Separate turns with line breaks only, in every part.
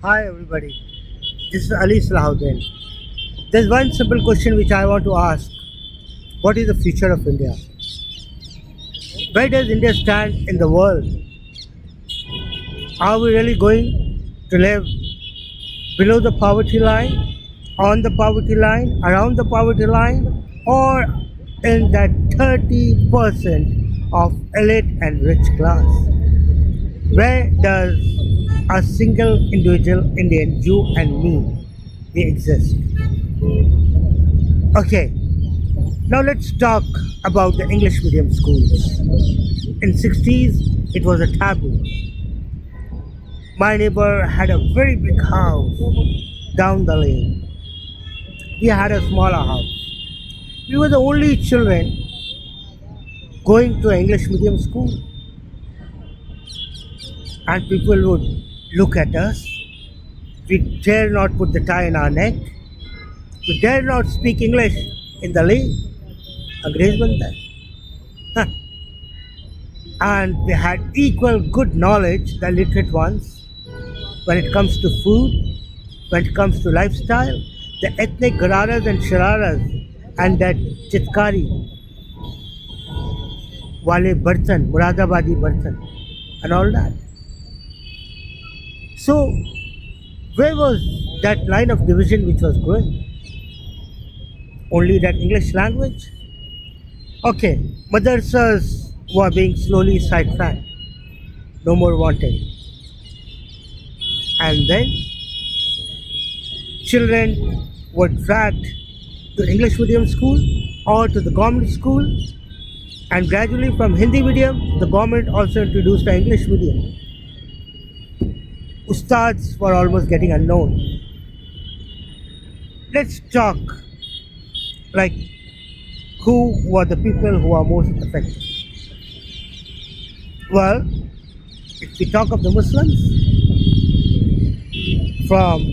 Hi everybody, this is Ali Salahuddin. There's one simple question which I want to ask. What is the future of India? Where does India stand in the world? Are we really going to live below the poverty line, on the poverty line, around the poverty line, or in that 30% of elite and rich class? Where does a single individual Indian, you and me, we exist? Okay, now let's talk about the English medium schools. In 60s, it was a taboo. My neighbor had a very big house down the lane. We had a smaller house. We were the only children going to English medium school, and people would look at us. We dare not put the tie in our neck. We dare not speak English in the lane. अंग्रेज बनता है and they had equal good knowledge, the literate ones, when it comes to food, when it comes to lifestyle, the ethnic Gararas and Shararas and that Chitkari, Wale Bartan, Muradabadi Bartan, and all that. So, where was that line of division which was growing? Only that English language? Okay, madrasas were being slowly sidetracked, no more wanted. And then children were dragged to English medium school or to the government school, and gradually from Hindi medium, the government also introduced the English medium. Ustads were almost getting unknown. Let's talk like who were the people who are most affected. Well, if we talk of the Muslims, from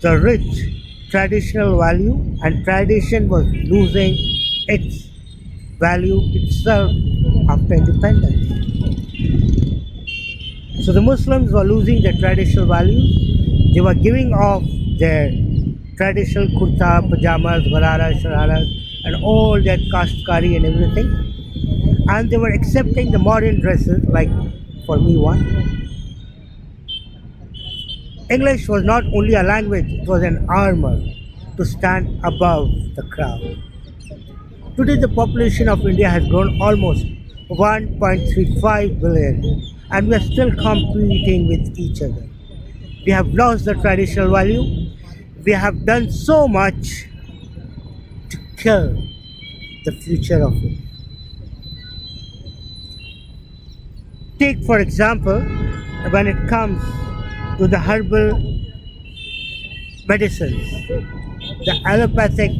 the rich traditional value, and tradition was losing its value itself after independence. So the Muslims were losing their traditional values. They were giving off their traditional kurta, pajamas, gararas, shararas, and all that kastkari and everything. And they were accepting the modern dresses, like for me one. English was not only a language, it was an armor to stand above the crowd. Today, the population of India has grown almost 1.35 billion, and we are still competing with each other. We have lost the traditional value. We have done so much to kill the future of it. Take, for example, when it comes to the herbal medicines, the allopathic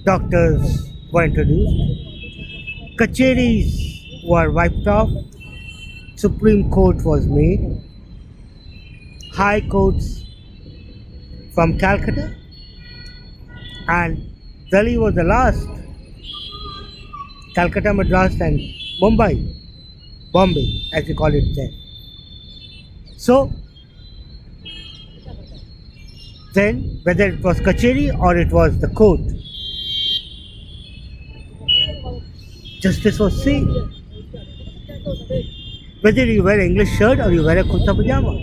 doctors were introduced, kacheris were wiped off, Supreme Court was made, high courts from Calcutta, and Delhi was the last, Calcutta, Madras, and Mumbai, Bombay, as we call it then. So, then, whether it was Kacheri or it was the court, justice was same. Whether you wear an English shirt or you wear a kurta pajama,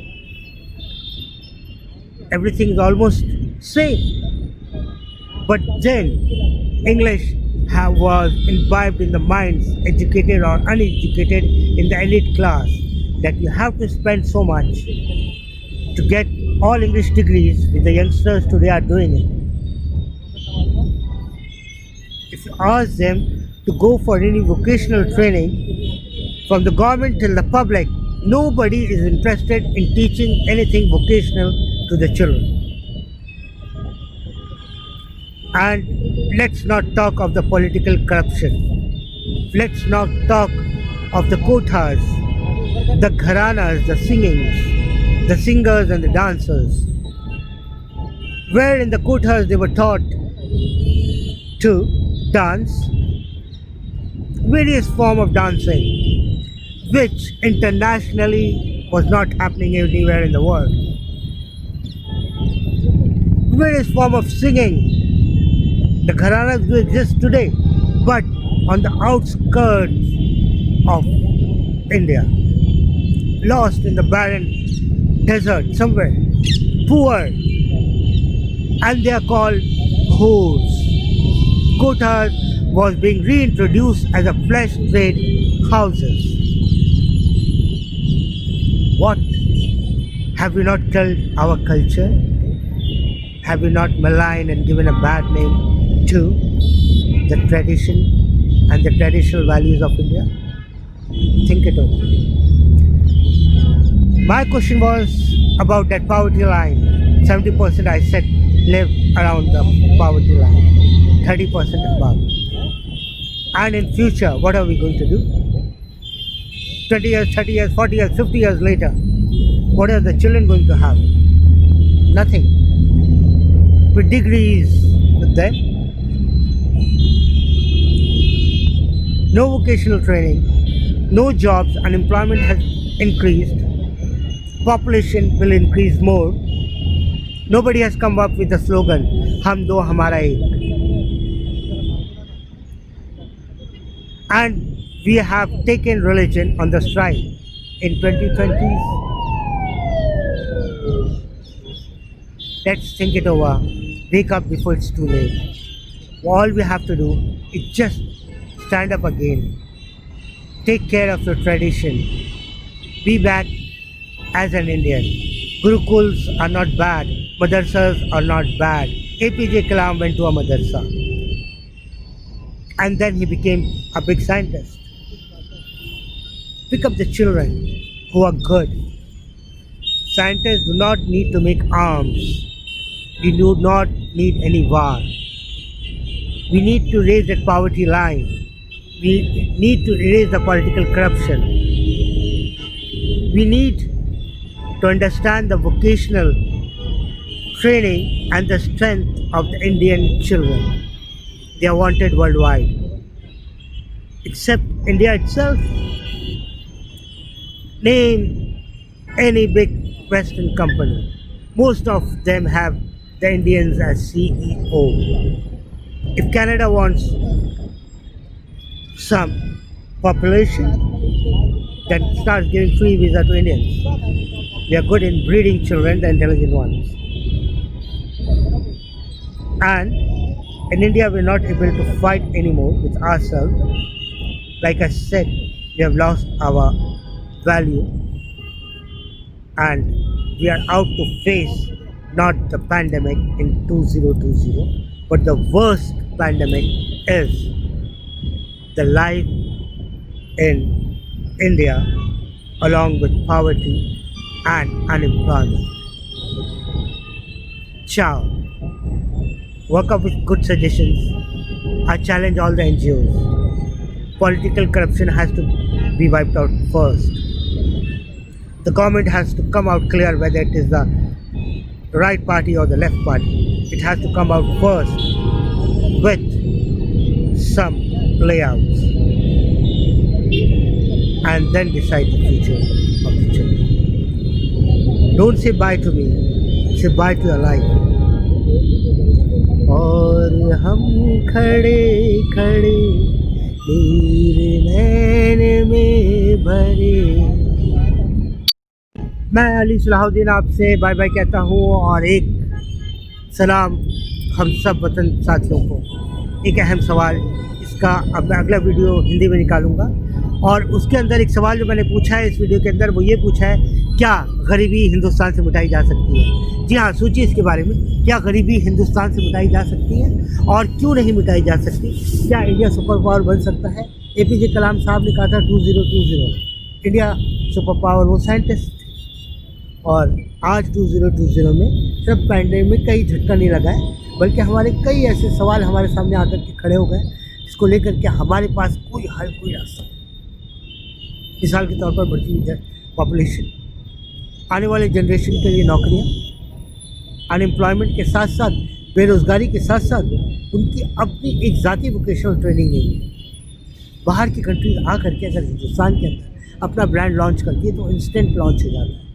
everything is almost same. But then, English was imbibed in the minds, educated or uneducated, in the elite class, that you have to spend so much to get all English degrees, which the youngsters today are doing it. If you ask them to go for any vocational training, from the government till the public, nobody is interested in teaching anything vocational to the children. And let's not talk of the political corruption. Let's not talk of the kothas, the gharanas, the singings, the singers and the dancers. Where in the kothas they were taught to dance, various form of dancing, which internationally was not happening anywhere in the world. purest form of singing. The gharanas do exist today, but on the outskirts of India, lost in the barren desert somewhere, poor, and they are called whores. Kothas was being reintroduced as a flesh trade houses. What? Have we not killed our culture? Have we not maligned and given a bad name to the tradition and the traditional values of India? Think it over. My question was about that poverty line. 70% I said live around the poverty line, 30% above. And in future, what are we going to do? 20 years, 30 years, 40 years, 50 years later, what are the children going to have? Nothing. With degrees with them, no vocational training, no jobs, unemployment has increased, population will increase more. Nobody has come up with a slogan, Hum Do Hamara Ek. And we have taken religion on the stride in 2020s. Let's think it over. Wake up before it's too late. All we have to do is just stand up again. Take care of your tradition. Be back as an Indian. Gurukuls are not bad. Madrasas are not bad. APJ Kalam went to a madrasa. And then he became a big scientist. Pick up the children who are good. Scientists do not need to make arms. We do not need any war. We need to raise that poverty line. We need to erase the political corruption. We need to understand the vocational training and the strength of the Indian children. They are wanted worldwide. Except India itself. Name any big Western company. Most of them have the Indians as CEO. If Canada wants some population, then starts giving free visa to Indians. We are good in breeding children, the intelligent ones. And in India, we are not able to fight anymore with ourselves. Like I said, we have lost our value and we are out to face not the pandemic in 2020, but the worst pandemic is the life in India along with poverty and unemployment. Ciao. Work up with good suggestions. I challenge all the NGOs. Political corruption has to be wiped out first. The government has to come out clear whether it is the right party or the left party. It has to come out first with some layouts and then decide the future of the children. Don't say bye to me, say bye to your life. और हम खड़े खड़े नीर नैन में भरे। मैं अली सलाहुद्दीन आपसे bye bye कहता हूँ और एक सलाम हम सब वतन साथियों को। एक अहम सवाल, इसका अब मैं अगला वीडियो हिंदी में निकालूंगा और उसके अंदर एक सवाल जो मैंने पूछा है इस वीडियो के अंदर वो ये पूछा है, क्या गरीबी हिंदुस्तान से मिटाई जा सकती है? जी हाँ, सोचिए इसके बारे में। क्या गरीबी हिंदुस्तान से मिटाई जा सकती है और क्यों नहीं मिटाई जा सकती? क्या इंडिया सुपर पावर बन सकता है? APJ कलाम साहब ने कहा था 2020 इंडिया सुपर पावर, वो साइंटिस्ट। और आज 2020 में सिर्फ पैंडेमिक का ही झटका नहीं लगा है, बल्कि हमारे कई ऐसे सवाल हमारे सामने आकर के खड़े हो गए जिसको लेकर के हमारे पास कोई हल, कोई रास्ता नहीं। मिसाल के तौर पर बढ़ती हुई पॉपुलेशन, आने वाले जनरेशन के लिए नौकरियां, अनएम्प्लॉयमेंट के साथ साथ बेरोज़गारी के साथ साथ उनकी अपनी एक ज़ाती वोकेशनल ट्रेनिंग नहीं है। बाहर की कंट्रीज आ करके अगर हिंदुस्तान के अंदर अपना ब्रांड लॉन्च करती है तो इंस्टेंट लॉन्च हो जाता है।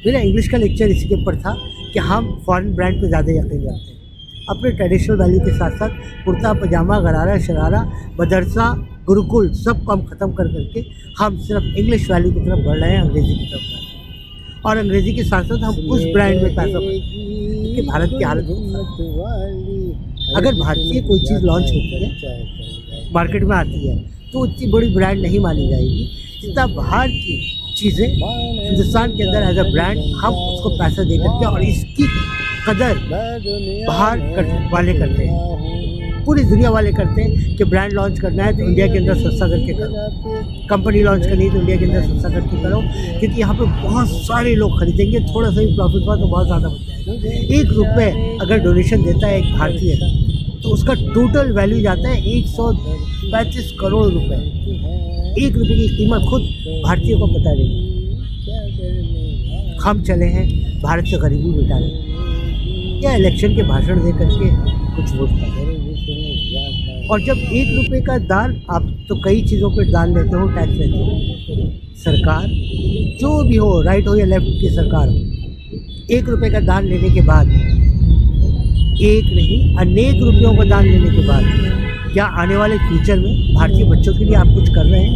मेरा इंग्लिश का लेक्चर इसी के ऊपर था कि हम फॉरेन ब्रांड पे ज़्यादा यकीन रखते हैं। अपने ट्रेडिशनल वैल्यू के साथ साथ कुर्ता पजामा, गरारा शरारा, मदरसा, गुरुकुल सबको हम ख़त्म कर करके हम सिर्फ इंग्लिश वैल्यू की तरफ बढ़ रहे हैं, अंग्रेज़ी की तरफ बढ़ रहे हैं। और अंग्रेज़ी के साथ साथ हम उस ब्रांड में पैसा कि भारत की हालत अगर भारतीय कोई चीज़ लॉन्च होती है, मार्केट में आती है, तो इतनी बड़ी ब्रांड नहीं मानी जाएगी जितना बाहर की चीज़ें हिंदुस्तान के अंदर एज अ ब्रांड हम उसको पैसा दे करके, और इसकी कदर बाहर वाले करते हैं, पूरी दुनिया वाले करते हैं कि ब्रांड लॉन्च करना है तो इंडिया के अंदर सस्ता करके करो, कंपनी लॉन्च करनी है तो इंडिया के अंदर सस्ता करके करो, क्योंकि यहाँ पे बहुत सारे लोग खरीदेंगे, थोड़ा सा भी प्रॉफिट हुआ तो बहुत ज़्यादा बच जाएगा। 1 रुपये अगर डोनेशन देता है एक भारतीय तो उसका टोटल वैल्यू जाता है 135 करोड़ रुपए। 1 रुपये की कीमत खुद भारतीयों को पता नहीं। हम चले हैं भारत से गरीबी मिटाने या इलेक्शन के भाषण दे करके कुछ वोट पाए। और जब 1 रुपये का दान, आप तो कई चीज़ों पर दान लेते हो, टैक्स लेते हो, सरकार जो भी हो, राइट हो या लेफ्ट की सरकार हो, 1 रुपये का दान लेने के बाद, एक नहीं अनेक रुपयों का दान लेने के बाद, क्या आने वाले फ्यूचर में भारतीय बच्चों के लिए आप कुछ कर रहे हैं?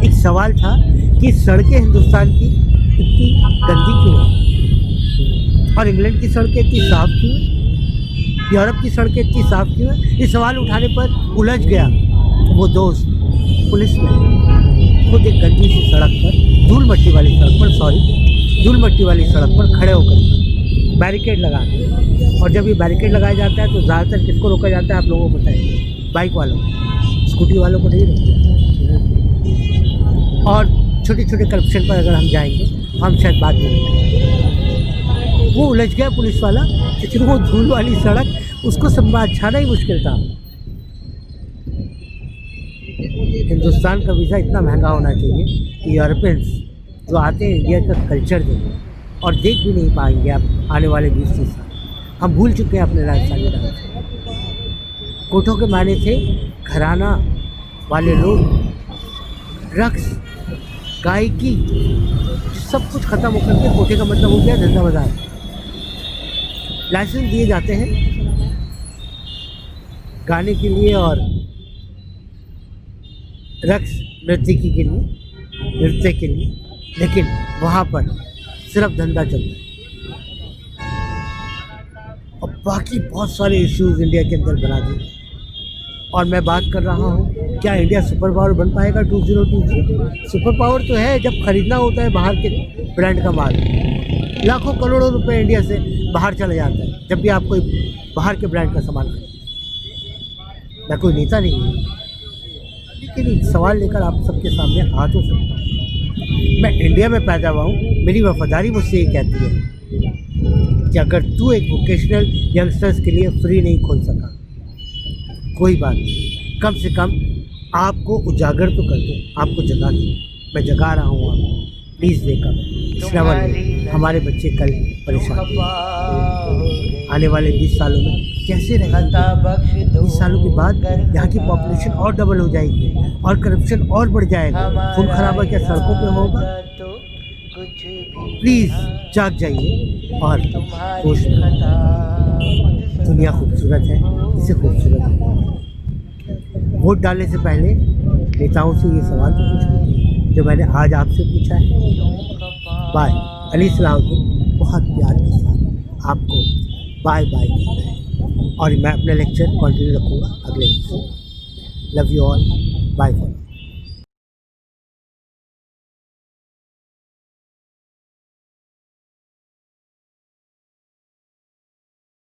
एक सवाल था कि सड़कें हिंदुस्तान की इतनी गंदी क्यों है और इंग्लैंड की सड़कें इतनी साफ क्यों है, यूरोप की सड़कें इतनी साफ क्यों है? इस सवाल उठाने पर उलझ गया वो दोस्त। पुलिस ने खुद एक गंदी सी सड़क पर, धूल मट्टी वाली सड़क पर खड़े होकर बैरिकेड लगा, और जब ये बैरिकेड लगाया जाता है तो ज़्यादातर किसको रोका जाता है आप लोगों को पता है? बाइक वालों को, स्कूटी वालों को नहीं रोका। और छोटे छोटे करप्शन पर अगर हम जाएंगे हम शायद बात करेंगे। वो उलझ गया पुलिस वाला, क्योंकि वो धूल वाली सड़क उसको समझाना ही मुश्किल था। हिंदुस्तान का वीज़ा इतना महंगा होना चाहिए कि यूरोपियंस जो आते हैं इंडिया का कल्चर देखें, और देख भी नहीं पाएंगे आप आने वाले 20-30 साल। हम भूल चुके हैं अपने राजस्थानी डांस। कोठों के माने थे घराना वाले लोग, रक्स, गायकी, सब कुछ ख़त्म होकर के कोठे का मतलब हो गया धंधा बाजार। लाइसेंस दिए जाते हैं गाने के लिए और रक्स नृत्यकी के लिए, नृत्य के लिए, लेकिन वहाँ पर सिर्फ धंधा चलता है। और बाकी बहुत सारे इश्यूज इंडिया के अंदर बना दिए। और मैं बात कर रहा हूँ, क्या इंडिया सुपर पावर बन पाएगा 2020? सुपर पावर तो है जब खरीदना होता है बाहर के ब्रांड का माल। लाखों करोड़ों रुपए इंडिया से बाहर चले जाता है जब भी आप कोई बाहर के ब्रांड का सामान खरीदते। मैं कोई नेता नहीं हूँ, लेकिन एक सवाल लेकर आप सबके सामने आ तो सकता हूँ। मैं इंडिया में पैदा हुआ हूँ, मेरी वफादारी मुझसे ये कहती है कि अगर तू एक वोकेशनल यंगस्टर्स के लिए फ्री नहीं खोल सका, कोई बात नहीं, कम से कम आपको उजागर तो कर दो, आपको जगा दो। मैं जगा रहा हूँ आपको, प्लीज़ वेकअप। इस लेवल में हमारे बच्चे कल परेशान आने वाले 20 सालों में कैसे रहेंगे? 20 सालों के बाद यहाँ की पॉपुलेशन और डबल हो जाएगी और करप्शन और बढ़ जाएगा, खून खराबा क्या सड़कों पे होगा? प्लीज़ जाग जाइए और कोशिश करिए। दुनिया खूबसूरत है, इसे खूबसूरत है। वोट डालने से पहले नेताओं से ये सवाल तो पूछो जो मैंने आज आपसे पूछा है। बाय। अली सलाहुद्दीन बहुत प्यार के साथ आपको बाय बाय कहता है, और मैं अपना लेक्चर कंटिन्यू रखूँगा अगले दिन से। Love you all, bye for.